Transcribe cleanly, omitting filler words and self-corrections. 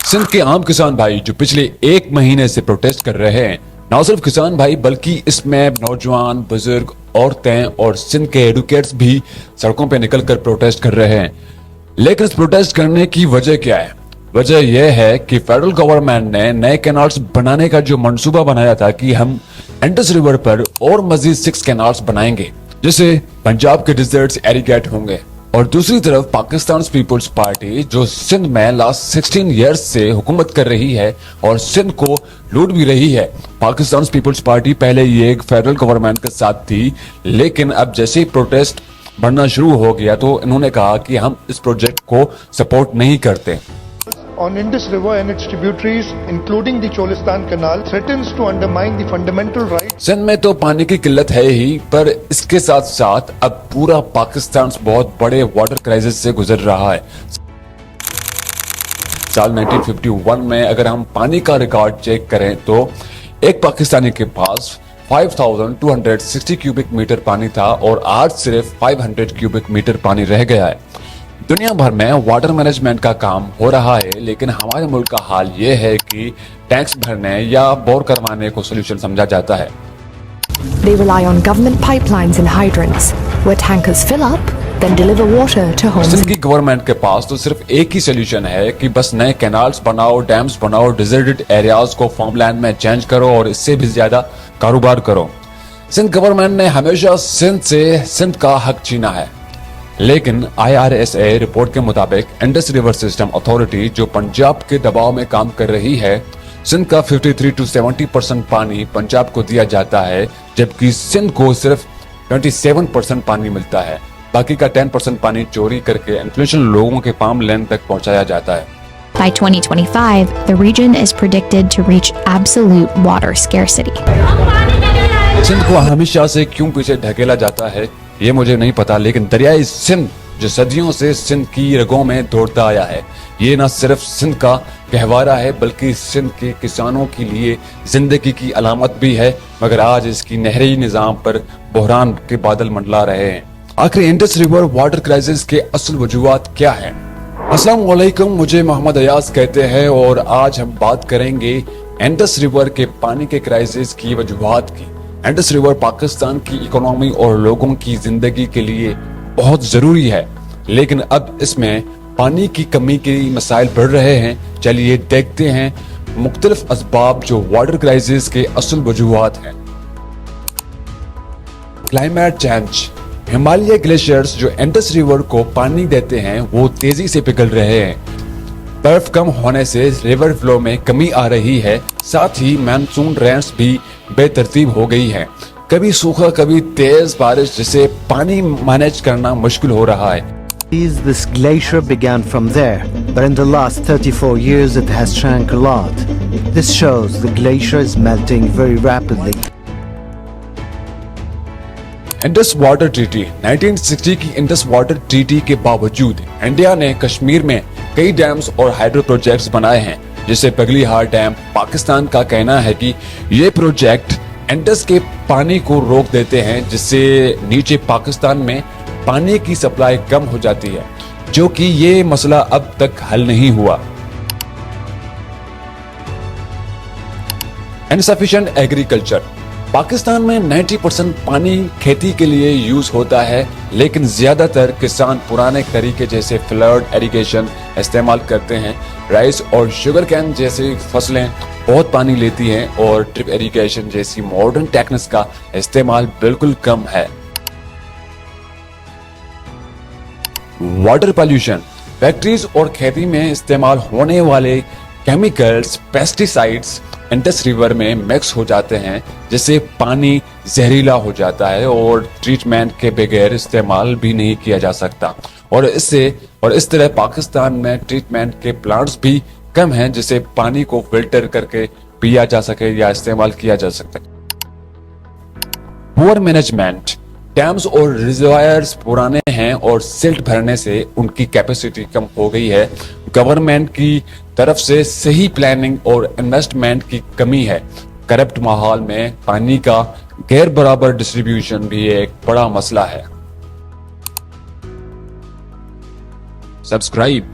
सिंध के आम किसान भाई जो पिछले एक महीने से प्रोटेस्ट कर रहे हैं, न सिर्फ किसान भाई बल्कि इसमें नौजवान, बुजुर्ग, औरतें और सिंध के एडवोकेट्स भी सड़कों पे निकलकर प्रोटेस्ट कर रहे हैं। लेकिन इस प्रोटेस्ट करने की वजह क्या है? वजह यह है कि फेडरल गवर्नमेंट ने नए कैनाल्स बनाने का जो मंसूबा बनाया था कि हम इंडस रिवर पर और मजीद 6 कैनाल्स बनाएंगे जिससे पंजाब के डिजर्ट्स एरिगेट होंगे। और दूसरी तरफ पाकिस्तान पीपुल्स पार्टी जो सिंध में लास्ट 16 इयर्स से हुकूमत कर रही है और सिंध को लूट भी रही है। पाकिस्तान पीपुल्स पार्टी पहले ये फेडरल गवर्नमेंट के साथ थी, लेकिन अब जैसे ही प्रोटेस्ट बढ़ना शुरू हो गया तो इन्होंने कहा कि हम इस प्रोजेक्ट को सपोर्ट नहीं करते। On Indus River and its tributaries, including the Cholistan Canal, threatens to undermine the fundamental rights. Sindh में तो पानी की किल्लत है ही, पर इसके साथ साथ अब पूरा पाकिस्तान बहुत बड़े वाटर क्राइसिस से गुजर रहा है। साल 1951 में अगर हम पानी का रिकॉर्ड चेक करें तो एक पाकिस्तानी के पास 5260 क्यूबिक मीटर पानी था और आज सिर्फ 500 क्यूबिक मीटर पानी रह गया है। दुनिया भर में वाटर मैनेजमेंट का काम हो रहा है, लेकिन हमारे मुल्क का हाल ये है कि टैंक्स भरने या बोर करवाने को सोल्यूशन समझा जाता है। They rely on government pipelines and hydrants, where tankers fill up, then deliver water to homes. Sindh की गवर्नमेंट के पास तो सिर्फ एक ही सोल्यूशन है कि बस नए कैनाल्स बनाओ, डैम्स बनाओ, डिजर्टेड एरियाज को फार्मलैंड में चेंज करो और इससे भी ज्यादा कारोबार करो। सिंध गवर्नमेंट ने हमेशा सिंध से सिंध का हक छीना है, लेकिन IRSA रिपोर्ट के मुताबिक इंडस रिवर सिस्टम अथॉरिटी जो पंजाब के दबाव में काम कर रही है, सिंध का 53 to 70% पानी पंजाब को दिया जाता है, जबकि सिंध को सिर्फ 27% पानी मिलता है। बाकी का 10% पानी चोरी करके इन्फ्लुएंशियल लोगों के पाम लैंड तक पहुंचाया जाता है। By 2025, the region is predicted to reach absolute water scarcity. Sindh को हमेशा से क्यों पीछे ढकेला जाता है ये मुझे नहीं पता, लेकिन दरियाई सिंध जो सदियों से सिंध की रगों में दौड़ता आया है, ये न सिर्फ सिंध का गहवारा है बल्कि सिंध के किसानों के लिए जिंदगी की अलामत भी है। मगर आज इसकी नहरी निजाम पर बहरान के बादल मंडला रहे हैं। आखिर इंडस रिवर वाटर क्राइसिस के असल वजूहात क्या हैं? अस्सलाम वालेकुम, मुझे मोहम्मद अयाज कहते हैं और आज हम बात करेंगे इंडस रिवर के पानी के क्राइसिस की वजूहात की। इंडस रिवर पाकिस्तान की इकोनॉमी और लोगों की जिंदगी के लिए बहुत जरूरी है, लेकिन अब इसमें पानी की कमी के मसाइल बढ़ रहे हैं। चलिए देखते हैं मुख्तलिफ असबाब जो वाटर क्राइसिस के असल वजूहात हैं। Climate change. हिमालय ग्लेशियर्स जो इंडस रिवर को पानी देते हैं वो तेजी से पिघल रहे हैं। बर्फ कम होने से रिवर फ्लो में कमी आ रही है, साथ ही मानसून रेंस भी बेतरतीब हो गई है। कभी सूखा कभी तेज बारिश, जिससे पानी मैनेज करना मुश्किल हो रहा है। This glacier began from there, but in the last 34 years it has shrunk a lot. This shows the glacier is melting very rapidly. Indus water treaty 1960 की इंडस वाटर ट्रीटी के बावजूद इंडिया ने कश्मीर में कई डैम्स और hydro projects बनाए हैं, जिससे पगलीहार डैम। पाकिस्तान का कहना है कि ये प्रोजेक्ट इंडस के पानी को रोक देते हैं, जिससे नीचे पाकिस्तान में पानी की सप्लाई कम हो जाती है, जो कि ये मसला अब तक हल नहीं हुआ। Insufficient agriculture. पाकिस्तान में 90% पानी खेती के लिए यूज होता है, लेकिन ज्यादातर किसान पुराने तरीके जैसे फ्लड इरिगेशन इस्तेमाल करते हैं। राइस और शुगर कैन जैसी फसलें बहुत पानी लेती हैं और ड्रिप इरिगेशन जैसी मॉडर्न टेक्निक्स का इस्तेमाल बिल्कुल कम है। Water pollution. फैक्ट्रीज और खेती में इस्तेमाल होने वाले केमिकल्स, पेस्टिसाइड्स इंडस रिवर में मिक्स हो जाते हैं, जिससे पानी जहरीला हो जाता है और ट्रीटमेंट के बगैर इस्तेमाल भी नहीं किया जा सकता। और इस तरह पाकिस्तान में ट्रीटमेंट के प्लांट्स भी कम हैं, जिससे पानी को फिल्टर करके पिया जा सके या इस्तेमाल किया जा सके। Poor management. डैम्स और रिजर्वायर्स पुराने हैं और सिल्ट भरने से उनकी कैपेसिटी कम हो गई है। गवर्नमेंट की तरफ से सही प्लानिंग और इन्वेस्टमेंट की कमी है। करप्ट माहौल में पानी का गैर बराबर डिस्ट्रीब्यूशन भी एक बड़ा मसला है। सब्सक्राइब